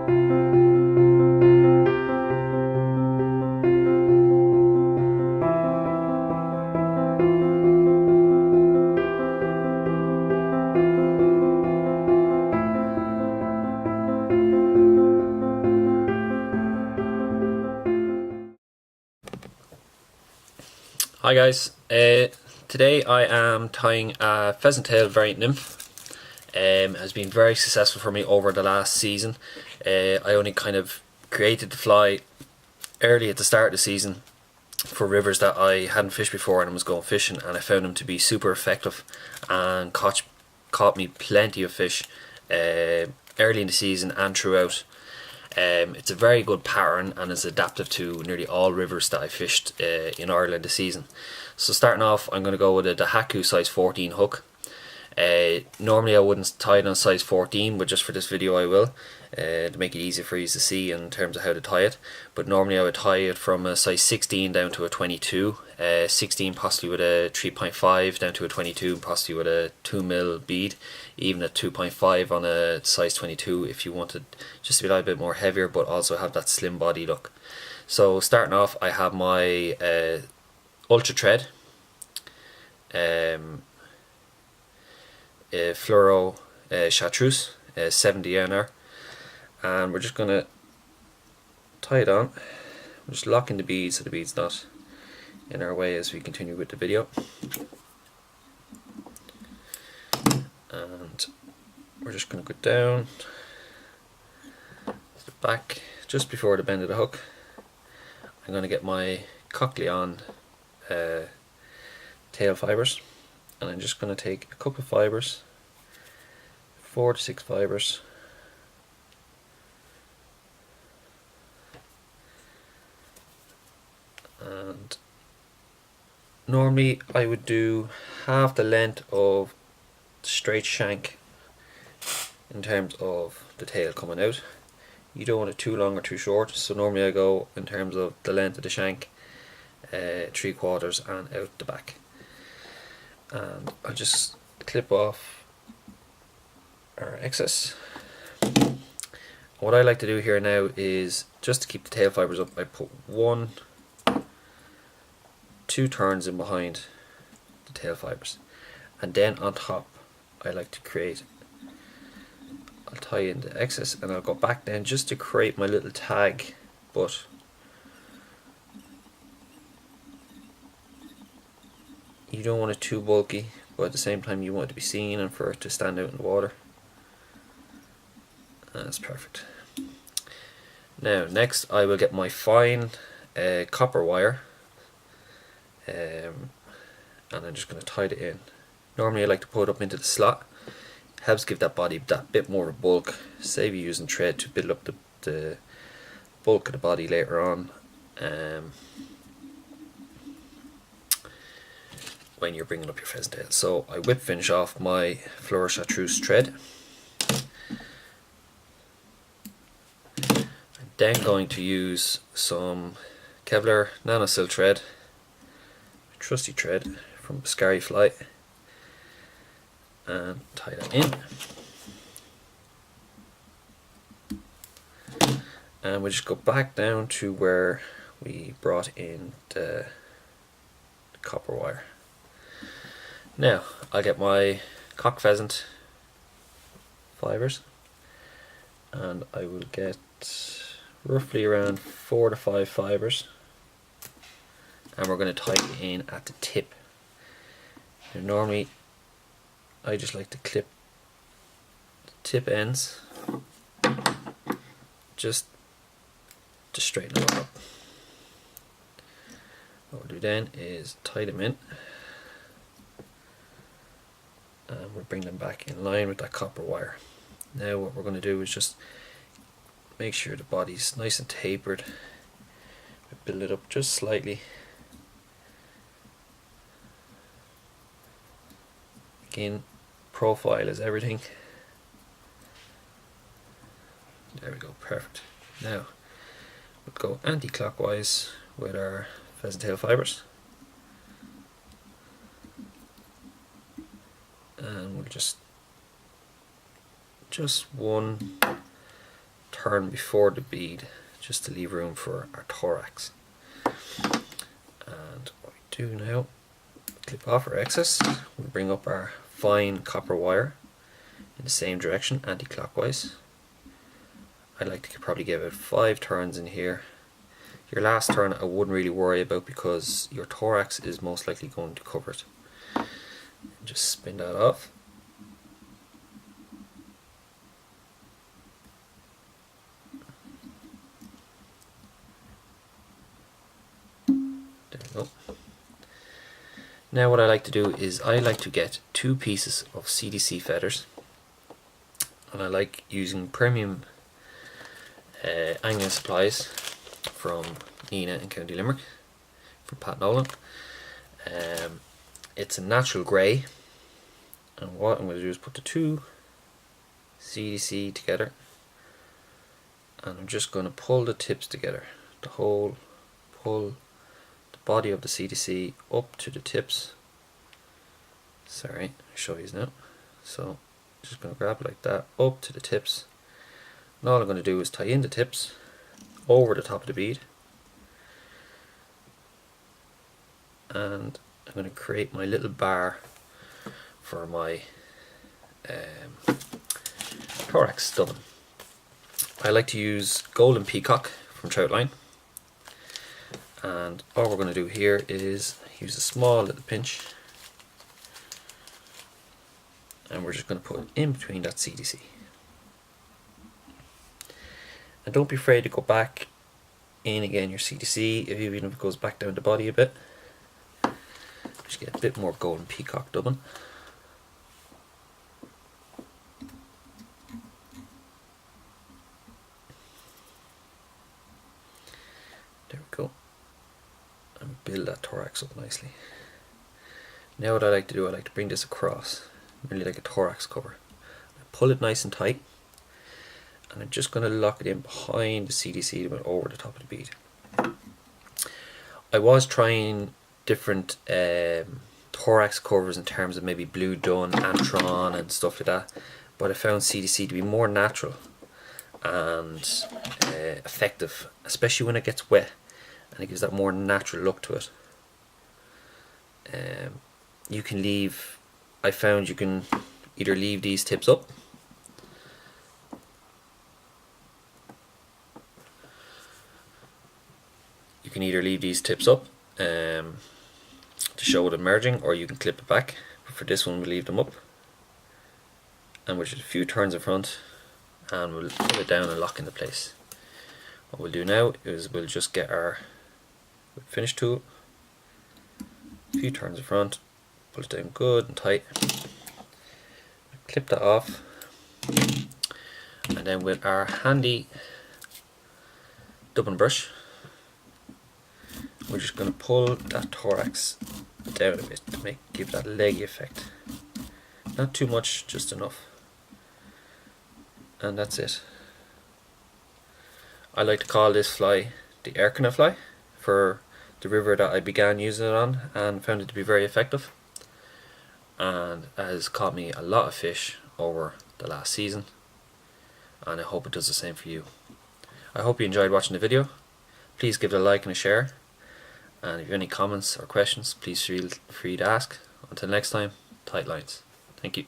Hi guys, today I am tying a Pheasant Tail Variant Nymph. It has been very successful for me over the last season. I only kind of created the fly early at the start of the season for rivers that I hadn't fished before and I was going fishing, and I found them to be super effective and caught me plenty of fish early in the season and throughout. It's a very good pattern and is adaptive to nearly all rivers that I fished in Ireland this season. So starting off, I'm going to go with a Dohiku size 14 hook. Normally I wouldn't tie it on size 14, but just for this video I will, to make it easier for you to see in terms of how to tie it. But normally I would tie it from a size 16 down to a 22, 16 possibly with a 3.5 down to a 22, possibly with a 2mm bead, even a 2.5 on a size 22 if you wanted just to be a little bit more heavier but also have that slim body look. So starting off, I have my Ultra Thread, Fluoro Chartreuse 70 NR, and we're just going to tie it on. We're just locking the bead so the bead's not in our way as we continue with the video. And we're just going to go down to the back just before the bend of the hook. I'm going to get my cochleon tail fibers, and I'm just going to take a couple of fibers, 4 to 6 fibers, and normally I would do half the length of the straight shank in terms of the tail coming out. You don't want it too long or too short, so normally I go in terms of the length of the shank, 3/4 and out the back. And I'll just clip off our excess. What I like to do here now is, just to keep the tail fibers up, I put 2 turns in behind the tail fibers, and then on top I like to create, I'll tie in the excess and I'll go back then just to create my little tag, but you don't want it too bulky, but at the same time you want it to be seen and for it to stand out in the water. That's perfect. Now next I will get my fine copper wire, and I'm just going to tie it in. Normally I like to put it up into the slot. Helps give that body that bit more bulk, save you using thread to build up the bulk of the body later on when you're bringing up your pheasant tail. So I whip finish off my Fluoro Chartreuse thread. I'm then going to use some Kevlar Nano silk thread, trusty thread from Biscari Fly, and tie that in. And we'll just go back down to where we brought in the copper wire. Now I'll get my cock pheasant fibers, and I will get roughly around 4 to 5 fibers, and we're going to tie it in at the tip. Now normally I just like to clip the tip ends just to straighten them up. What we'll do then is tie them in, and we'll bring them back in line with that copper wire. Now what we're going to do is just make sure the body's nice and tapered. We build it up just slightly. Again, profile is everything. There we go, perfect. Now we'll go anti-clockwise with our pheasant tail fibers, and we'll just one turn before the bead, just to leave room for our thorax. And what we do now, clip off our excess, we bring up our fine copper wire in the same direction, anti-clockwise. I like to probably give it 5 turns in here. Your last turn I wouldn't really worry about because your thorax is most likely going to cover it. Just spin that off. There we go. Now what I like to do is I like to get 2 pieces of CDC feathers, and I like using premium angling supplies from Nina in County Limerick, from Pat Nolan. It's a natural grey, and what I'm going to do is put the 2 CDC together, and I'm just going to pull the tips together, pull the body of the CDC up to the tips. Sorry, I'll show you now. So just going to grab it like that, up to the tips, and all I'm going to do is tie in the tips over the top of the bead, and I'm going to create my little bar for my thorax stubbing. I like to use golden peacock from Troutline, and all we're going to do here is use a small little pinch, and we're just going to put it in between that CDC. And don't be afraid to go back in again your CDC, even if it goes back down the body a bit. Just get a bit more golden peacock dubbing. There we go. And build that thorax up nicely. Now what I like to do, I like to bring this across, really like a thorax cover. I pull it nice and tight, and I'm just going to lock it in behind the CDC over the top of the bead. I was trying different thorax covers in terms of maybe blue dun, antron and stuff like that, but I found CDC to be more natural and effective, especially when it gets wet, and it gives that more natural look to it. You can leave, I found you can either leave these tips up, to show it merging, or you can clip it back. But for this one we'll leave them up, and with just a few turns in front, and we'll pull it down and lock into place. What we'll do now is we'll just get our finish tool, a few turns in front, pull it down good and tight, clip that off, and then with our handy dubbing brush we're just going to pull that thorax down a bit to give that leggy effect. Not too much, just enough. And that's it. I like to call this fly the Erkina fly for the river that I began using it on, and found it to be very effective, and has caught me a lot of fish over the last season, and I hope it does the same for you. I hope you enjoyed watching the video. Please give it a like and a share, and if you have any comments or questions, please feel free to ask. Until next time, tight lines. Thank you.